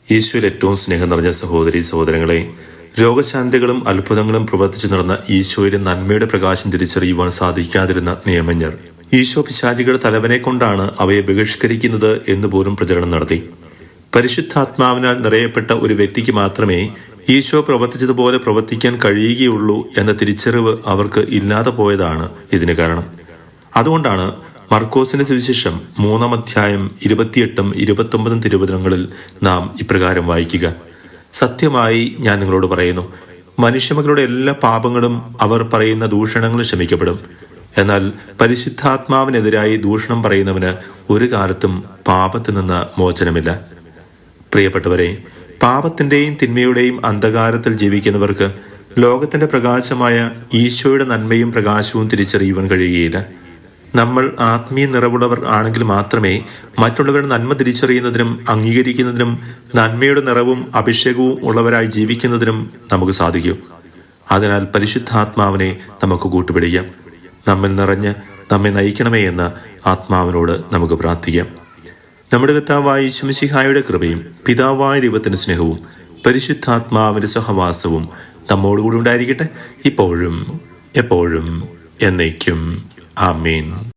ഈശോയിൽ ഏറ്റവും സ്നേഹം നിറഞ്ഞ സഹോദരി സഹോദരങ്ങളെ, രോഗശാന്തികളും അത്ഭുതങ്ങളും പ്രവർത്തിച്ചു നടന്ന ഈശോയുടെ നന്മയുടെ പ്രകാശം തിരിച്ചറിയുവാൻ സാധിക്കാതിരുന്ന നിയമജ്ഞർ ഈശോ പിശാചികളുടെ തലവനെ കൊണ്ടാണ് അവയെ ബഹിഷ്കരിക്കുന്നത് എന്ന് പോലും പ്രചരണം നടത്തി. പരിശുദ്ധാത്മാവിനാൽ നിറയപ്പെട്ട ഒരു വ്യക്തിക്ക് മാത്രമേ ഈശോ പ്രവർത്തിച്ചതുപോലെ പ്രവർത്തിക്കാൻ കഴിയുകയുള്ളൂ എന്ന തിരിച്ചറിവ് അവർക്ക് ഇല്ലാതെ പോയതാണ് ഇതിന് കാരണം. അതുകൊണ്ടാണ് മർക്കോസിന്റെ സുവിശേഷം 3-ാം അധ്യായം 28-ഉം 29-ഉം തിരുവചനങ്ങളിൽ നാം ഇപ്രകാരം വായിക്കുക: സത്യമായി ഞാൻ നിങ്ങളോട് പറയുന്നു, മനുഷ്യമക്കളുടെ എല്ലാ പാപങ്ങളും അവർ പറയുന്ന ദൂഷണങ്ങളും ക്ഷമിക്കപ്പെടും. എന്നാൽ പരിശുദ്ധാത്മാവിനെതിരായി ദൂഷണം പറയുന്നവന് ഒരു കാലത്തും പാപത്തിൽ നിന്ന് മോചനമില്ല. പ്രിയപ്പെട്ടവരെ, പാപത്തിന്റെയും തിന്മയുടെയും അന്ധകാരത്തിൽ ജീവിക്കുന്നവർക്ക് ലോകത്തിന്റെ പ്രകാശമായ ഈശോയുടെ നന്മയും പ്രകാശവും തിരിച്ചറിയുവാൻ കഴിയുകയില്ല. നമ്മൾ ആത്മീയ നിറവുള്ളവർ ആണെങ്കിൽ മാത്രമേ മറ്റുള്ളവരുടെ നന്മ തിരിച്ചറിയുന്നതിനും അംഗീകരിക്കുന്നതിനും നന്മയുടെ നിറവും അഭിഷേകവും ഉള്ളവരായി ജീവിക്കുന്നതിനും നമുക്ക് സാധിക്കൂ. അതിനാൽ പരിശുദ്ധാത്മാവിനെ നമുക്ക് കൂട്ടുപിടിക്കാം. നമ്മിൽ നിറഞ്ഞ് നമ്മെ നയിക്കണമേ എന്ന് ആത്മാവിനോട് നമുക്ക് പ്രാർത്ഥിക്കാം. നമ്മുടെ കർത്താവായ യേശു മിശിഹായുടെ കൃപയും പിതാവായ ദൈവത്തിന്റെ സ്നേഹവും പരിശുദ്ധാത്മാവിന്റെ സഹവാസവും നമ്മോടുകൂടി ഉണ്ടായിരിക്കട്ടെ, ഇപ്പോഴും എപ്പോഴും എന്നേക്കും. ആമേൻ.